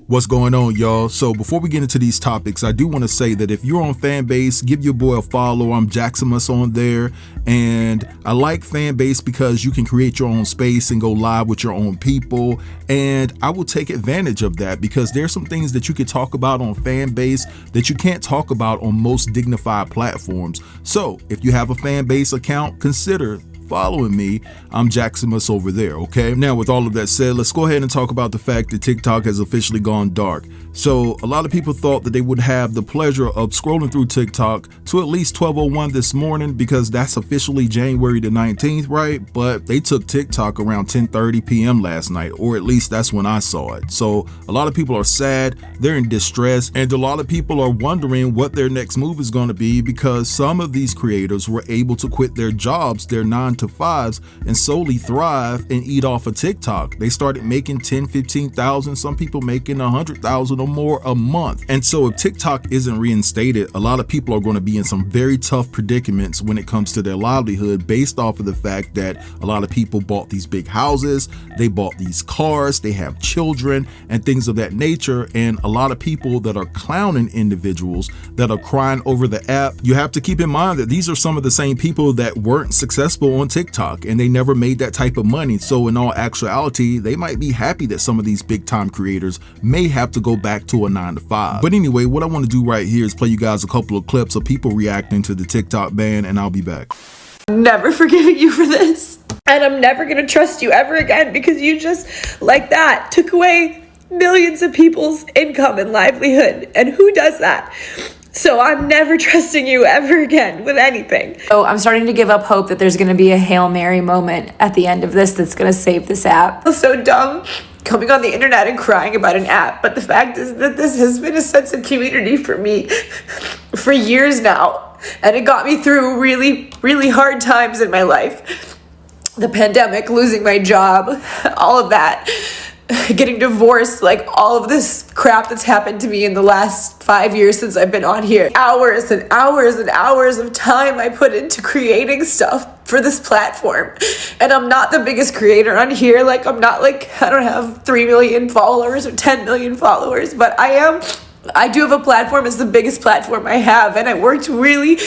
What's going on, y'all? So before we get into these topics, I do want to say that if you're on Fanbase, give your boy a follow. I'm Jaximus on there, and I like Fanbase because you can create your own space and go live with your own people, and I will take advantage of that because there's some things that you can talk about on Fanbase that you can't talk about on most dignified platforms. So if you have a Fanbase account, consider following me. I'm Jaximus over there. Okay, now with all of that said, let's go ahead and talk about the fact that TikTok has officially gone dark. So a lot of people thought that they would have the pleasure of scrolling through TikTok to at least 12:01 this morning because that's officially January the 19th, right? But they took TikTok around 10:30 p.m. last night, or at least that's when I saw it. So a lot of people are sad, they're in distress, and a lot of people are wondering what their next move is going to be because some of these creators were able to quit their jobs, their 9-to-5s, and solely thrive and eat off of TikTok. They started making 10, 15,000, some people making 100,000 or more a month. And so if TikTok isn't reinstated, a lot of people are going to be in some very tough predicaments when it comes to their livelihood based off of the fact that a lot of people bought these big houses, they bought these cars, they have children and things of that nature. And a lot of people that are clowning individuals that are crying over the app, you have to keep in mind that these are some of the same people that weren't successful on TikTok and they never made that type of money. So in all actuality, they might be happy that some of these big time creators may have to go back to a 9-to-5. But anyway, what I want to do right here is play you guys a couple of clips of people reacting to the TikTok ban, and I'll be back. I'm never forgiving you for this, and I'm never gonna trust you ever again because you just, like that, took away millions of people's income and livelihood, and who does that? So I'm never trusting you ever again with anything. So I'm starting to give up hope that there's going to be a Hail Mary moment at the end of this that's going to save this app. It's so dumb coming on the internet and crying about an app, but the fact is that this has been a sense of community for me for years now, and it got me through really, really hard times in my life. The pandemic, losing my job, all of that. Getting divorced, like all of this crap that's happened to me in the last 5 years since I've been on here. Hours and hours and hours of time I put into creating stuff for this platform. And I'm not the biggest creator on here. Like I'm not like, I don't have 3 million followers or 10 million followers, but I do have a platform. It's the biggest platform I have. And I worked really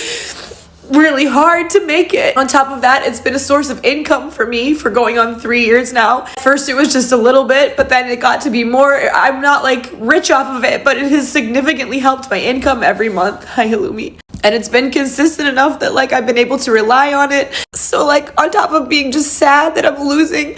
hard to make it. On top of that, it's been a source of income for me for going on 3 years now. First, it was just a little bit, but then it got to be more. I'm not like rich off of it, but it has significantly helped my income every month. Hi, Halloumi. And it's been consistent enough that like I've been able to rely on it. So like on top of being just sad that I'm losing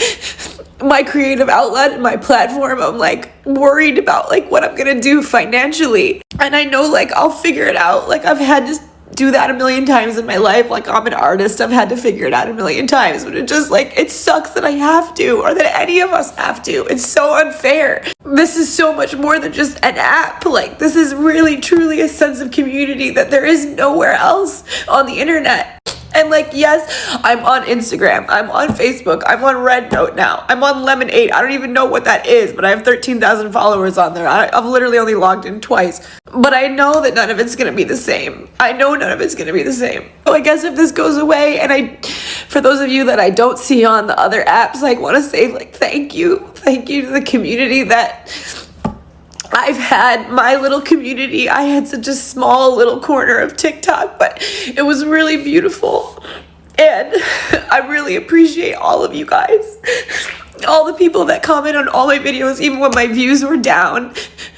my creative outlet and my platform, I'm like worried about like what I'm gonna do financially. And I know like I'll figure it out. Like I've had to do that a million times in my life. Like I'm an artist, I've had to figure it out a million times, but it just like, it sucks that I have to, or that any of us have to. It's so unfair. This is so much more than just an app. Like this is really truly a sense of community that there is nowhere else on the internet. And like, yes, I'm on Instagram, I'm on Facebook, I'm on Red Note now, I'm on Lemonade. I don't even know what that is, but I have 13,000 followers on there. I've literally only logged in twice, but I know that none of it's gonna be the same. I know none of it's gonna be the same. So I guess if this goes away, and for those of you that I don't see on the other apps, like want to say like thank you to the community that I've had. My little community. I had such a small little corner of TikTok, but it was really beautiful. And I really appreciate all of you guys. All the people that comment on all my videos, even when my views were down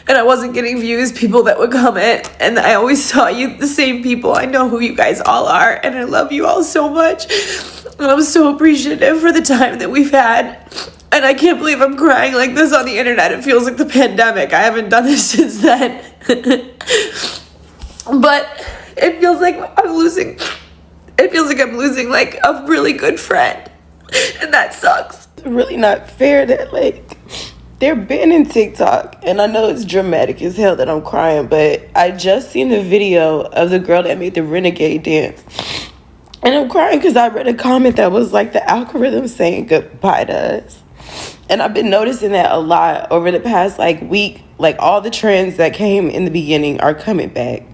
and I wasn't getting views, people that would comment. And I always saw you, the same people. I know who you guys all are, and I love you all so much. And I'm so appreciative for the time that we've had. And I can't believe I'm crying like this on the internet. It feels like the pandemic. I haven't done this since then. But it feels like I'm losing. It feels like I'm losing like a really good friend. And that sucks. It's really not fair that like they're banning TikTok. And I know it's dramatic as hell that I'm crying, but I just seen the video of the girl that made the renegade dance. And I'm crying because I read a comment that was like the algorithm saying goodbye to us. And I've been noticing that a lot over the past like week. Like all the trends that came in the beginning are coming back.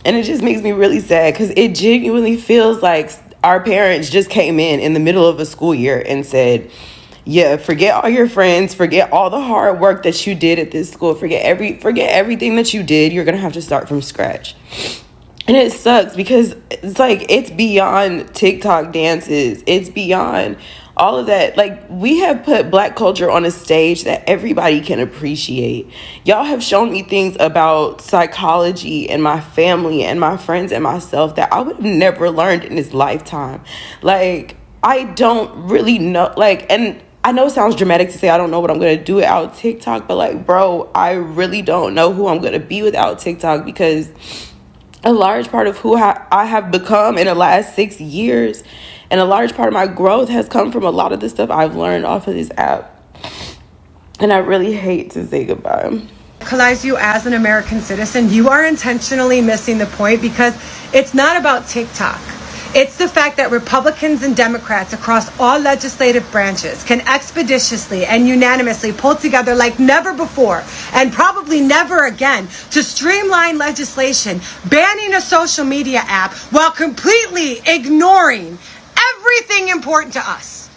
And it just makes me really sad because it genuinely feels like our parents just came in the middle of a school year and said, yeah, forget all your friends, forget all the hard work that you did at this school, forget everything that you did. You're gonna have to start from scratch. And it sucks because it's like, it's beyond TikTok dances. It's beyond all of that. Like, we have put Black culture on a stage that everybody can appreciate. Y'all have shown me things about psychology and my family and my friends and myself that I would have never learned in this lifetime. Like, I don't really know, like, and I know it sounds dramatic to say I don't know what I'm going to do without TikTok, but like, bro, I really don't know who I'm going to be without TikTok, because a large part of who I have become in the last 6 years, and a large part of my growth has come from a lot of the stuff I've learned off of this app. And I really hate to say goodbye. Radicalize you as an American citizen, you are intentionally missing the point, because it's not about TikTok. It's the fact that Republicans and Democrats across all legislative branches can expeditiously and unanimously pull together like never before, and probably never again, to streamline legislation banning a social media app while completely ignoring everything important to us.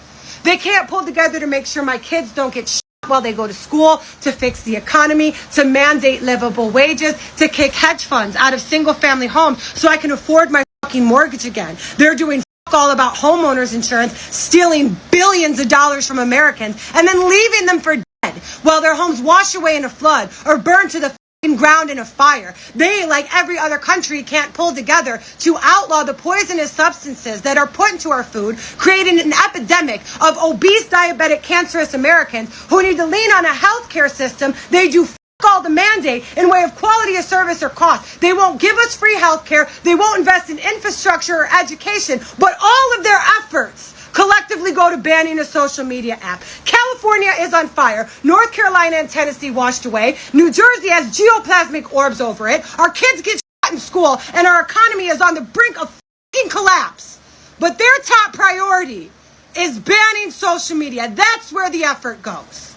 They can't pull together to make sure my kids don't get shot while they go to school, to fix the economy, to mandate livable wages, to kick hedge funds out of single-family homes so I can afford my fucking mortgage again. They're doing all about homeowners insurance, stealing billions of dollars from Americans, and then leaving them for dead while their homes wash away in a flood or burn to the ground in a fire. They, like every other country, can't pull together to outlaw the poisonous substances that are put into our food, creating an epidemic of obese, diabetic, cancerous Americans who need to lean on a healthcare system they do all the mandate in way of quality of service or cost. They won't give us free healthcare. They won't invest in infrastructure or education, but all of their efforts collectively go to banning a social media app. California is on fire. North Carolina and Tennessee washed away. New Jersey has geoplasmic orbs over it. Our kids get shot in school, and our economy is on the brink of fucking collapse. But their top priority is banning social media. That's where the effort goes.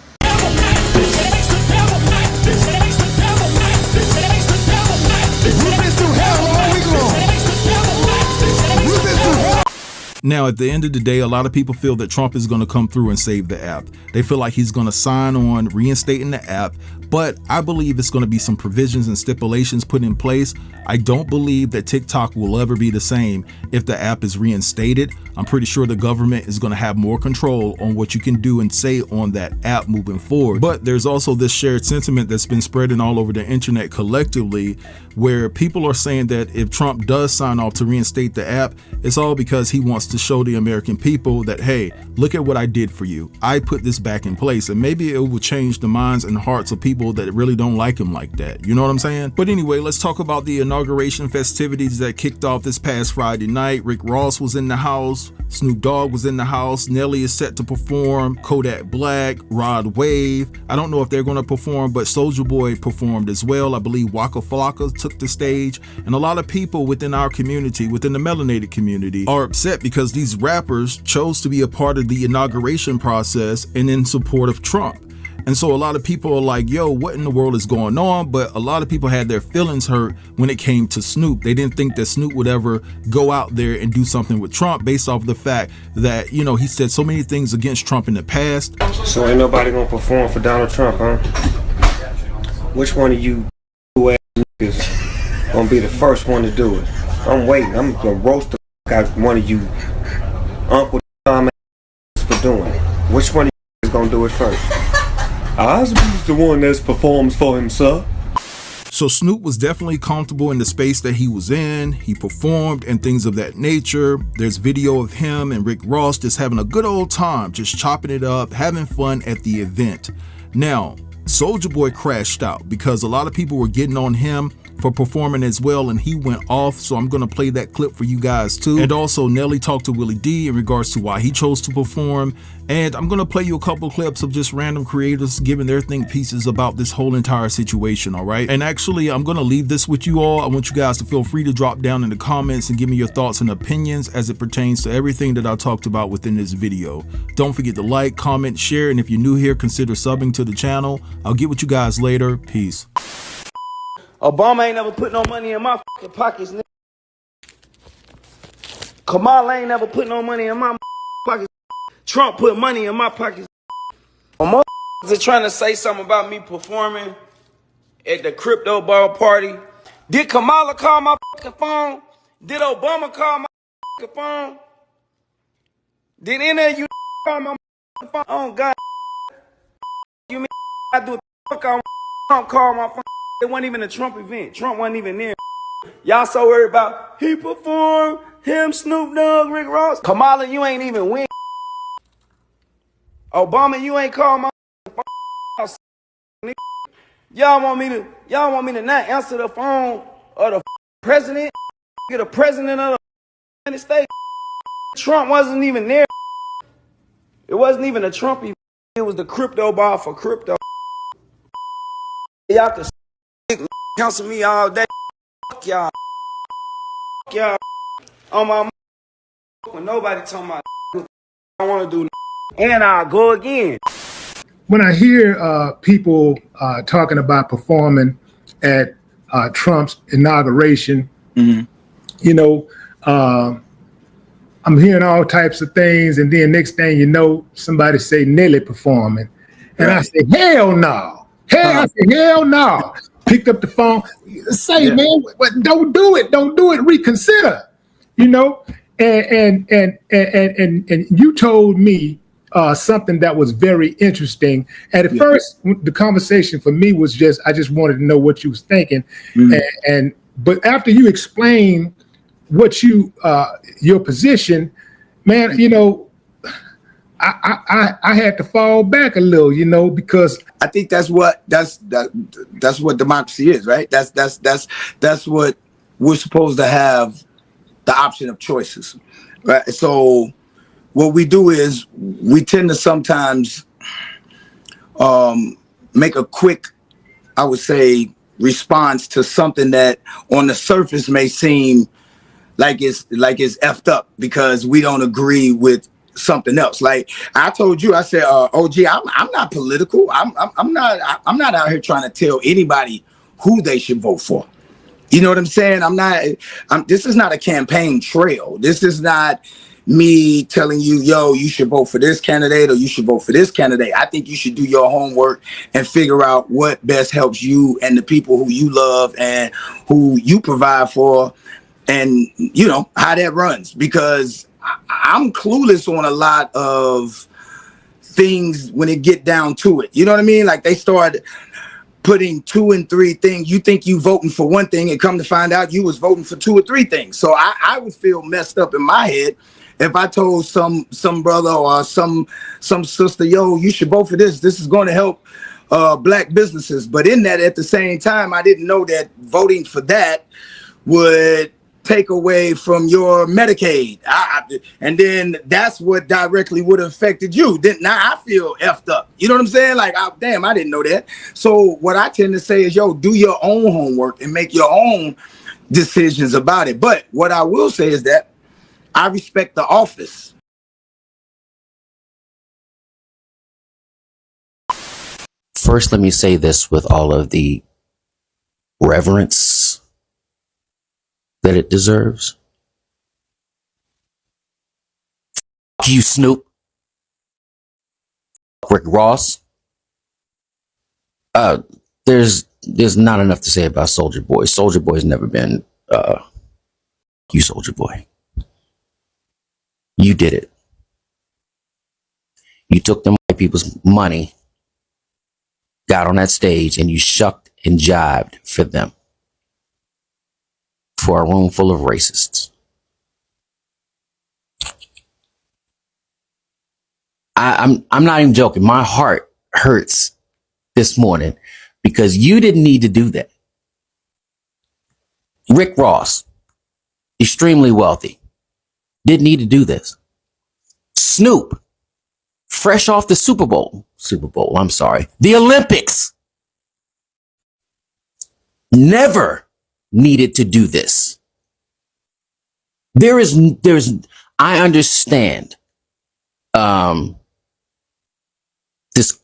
Now, at the end of the day, a lot of people feel that Trump is going to come through and save the app. They feel like he's going to sign on reinstating the app, but I believe it's going to be some provisions and stipulations put in place. I don't believe that TikTok will ever be the same if the app is reinstated. I'm pretty sure the government is going to have more control on what you can do and say on that app moving forward. But there's also this shared sentiment that's been spreading all over the internet collectively, where people are saying that if Trump does sign off to reinstate the app, it's all because he wants to show the American people that, hey, look at what I did for you. I put this back in place, and maybe it will change the minds and hearts of people that really don't like him like that. You know what I'm saying? But anyway, let's talk about the inauguration festivities that kicked off this past Friday night. Rick Ross was in the house. Snoop Dogg was in the house. Nelly is set to perform. Kodak Black, Rod Wave. I don't know if they're going to perform, but Soulja Boy performed as well. I believe Waka Flocka took the stage. And a lot of people within our community, within the melanated community, are upset because these rappers chose to be a part of the inauguration process and in support of Trump. And so a lot of people are like, yo, what in the world is going on? But a lot of people had their feelings hurt when it came to Snoop. They didn't think that Snoop would ever go out there and do something with Trump based off the fact that, you know, he said so many things against Trump in the past. So ain't nobody gonna perform for Donald Trump, huh? Which one of you ass niggas gonna be the first one to do it? I'm waiting. I'm gonna roast the fuck out one of you Uncle Tom for doing it. Which one of you is gonna do it first? I'll be the one that performs for himself. So Snoop was definitely comfortable in the space that he was in. He performed and things of that nature. There's video of him and Rick Ross just having a good old time, just chopping it up, having fun at the event. Now, Soulja Boy crashed out because a lot of people were getting on him for performing as well, and he went off, so I'm gonna play that clip for you guys too. And also Nelly talked to Willie D in regards to why he chose to perform, and I'm gonna play you a couple clips of just random creators giving their think pieces about this whole entire situation. All right, and actually I'm gonna leave this with you all. I want you guys to feel free to drop down in the comments and give me your thoughts and opinions as it pertains to everything that I talked about within this video. Don't forget to like, comment, share, and if you're new here, consider subbing to the channel. I'll get with you guys later. Peace. Obama ain't never put no money in my fucking pockets, nigga. Kamala ain't never put no money in my pockets. Trump put money in my pockets. Motherfuckers are trying to say something about me performing at the crypto ball party. Did Kamala call my fucking phone? Did Obama call my fucking phone? Did any of you call my phone? Oh God, you mean I do what the fuck I want? Trump called my phone. It wasn't even a Trump event. Trump wasn't even there. Y'all so worried about he performed, him, Snoop Dogg, Rick Ross. Kamala, you ain't even win. Obama, you ain't called my phone. Y'all want me to not answer the phone of the president? Get a president of the United States. Trump wasn't even there. It wasn't even a Trump event. It was the crypto ball for crypto. Y'all can cancel me all day. Fuck y'all. Fuck y'all. On my when nobody talking about I want to do and I'll go again. When I hear people talking about performing at Trump's inauguration, you know, I'm hearing all types of things, and then next thing you know, somebody say Nelly performing, and I say hell no, I say hell no. Picked up the phone, say man, but don't do it, reconsider, you know, and you told me something that was very interesting. At first, the conversation for me was I just wanted to know what you was thinking, but after you explained what your position, man, you know, I had to fall back a little, you know, because I think that's what democracy is, right? That's what we're supposed to have, the option of choices, right? So what we do is we tend to sometimes make a quick, I would say, response to something that on the surface may seem like it's effed up because we don't agree with something else. Like I told you, I said, OG, I'm not political. I'm not out here trying to tell anybody who they should vote for. You know what I'm saying? This is not a campaign trail. This is not me telling you, yo, you should vote for this candidate or you should vote for this candidate. I think you should do your homework and figure out what best helps you and the people who you love and who you provide for, and you know how that runs, because I'm clueless on a lot of things when it get down to it. You know what I mean? Like they start putting 2 and 3 things. You think you voting for one thing and come to find out you was voting for 2 or 3 things. So I would feel messed up in my head if I told some brother or some sister, yo, you should vote for this. This is going to help black businesses. But in that, at the same time, I didn't know that voting for that would take away from your Medicaid. And then that's what directly would have affected you. Then now I feel effed up. You know what I'm saying? Like, damn, I didn't know that. So what I tend to say is, yo, do your own homework and make your own decisions about it. But what I will say is that I respect the office. First, let me say this with all of the reverence that it deserves. Fuck you, Snoop. Rick Ross. There's not enough to say about Soulja Boy. Soulja Boy's never been you, Soulja Boy. You did it. You took them white people's money, got on that stage, and you shucked and jived for them. For a room full of racists. I'm not even joking. My heart hurts this morning because you didn't need to do that. Rick Ross, extremely wealthy, didn't need to do this. Snoop, fresh off the the Olympics, never needed to do this. I understand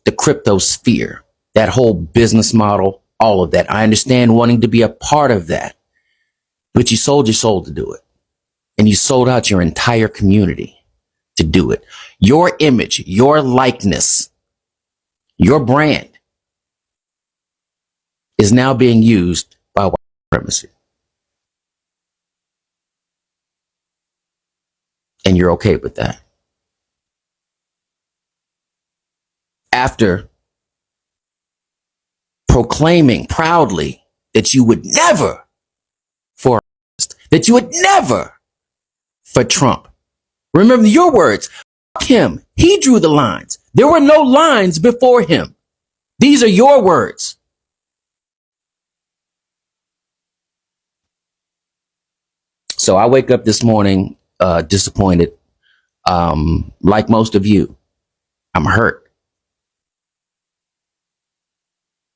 the crypto sphere, that whole business model, all of that. I understand wanting to be a part of that, but you sold your soul to do it, and you sold out your entire community to do it. Your image, your likeness Your brand is now being used by white supremacy. And you're okay with that. After proclaiming proudly that you would never for Trump. Remember your words. Fuck him. He drew the lines. There were no lines before him. These are your words. So I wake up this morning disappointed. Like most of you, I'm hurt.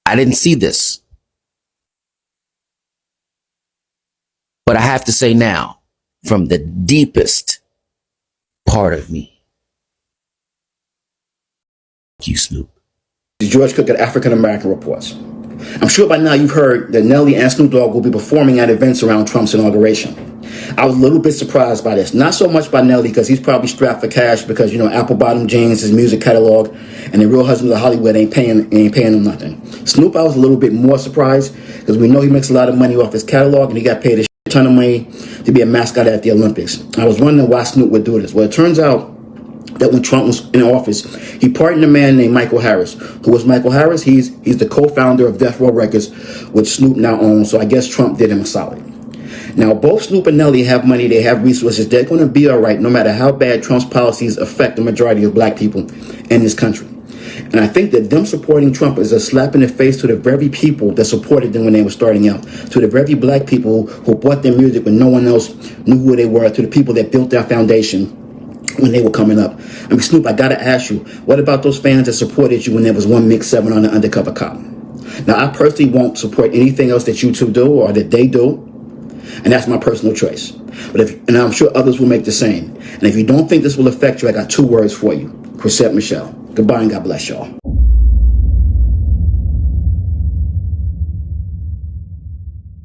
I didn't see this. But I have to say now, from the deepest part of me, thank you, Snoop. George Cook at African American Reports. I'm sure by now you've heard that Nelly and Snoop Dogg will be performing at events around Trump's inauguration. I was a little bit surprised by this. Not so much by Nelly, because he's probably strapped for cash because, you know, Apple bottom jeans, his music catalog, and the Real Husbands of Hollywood ain't paying him nothing. Snoop, I was a little bit more surprised because we know he makes a lot of money off his catalog and he got paid a ton of money to be a mascot at the Olympics. I was wondering why Snoop would do this. Well, it turns out that when Trump was in office, he pardoned a man named Michael Harris. Who was Michael Harris? He's the co-founder of Death Row Records, which Snoop now owns. So I guess Trump did him a solid. Now, both Snoop and Nelly have money. They have resources. They're going to be all right no matter how bad Trump's policies affect the majority of black people in this country. And I think that them supporting Trump is a slap in the face to the very people that supported them when they were starting out, to the very black people who bought their music when no one else knew who they were, to the people that built their foundation when they were coming up. I mean, Snoop, I got to ask you, what about those fans that supported you when there was one Mix 7 on the Undercover Cop? Now, I personally won't support anything else that you two do or that they do, and that's my personal choice. And I'm sure others will make the same. And if you don't think this will affect you, I got 2 words for you. Chrisette Michelle. Goodbye and God bless y'all.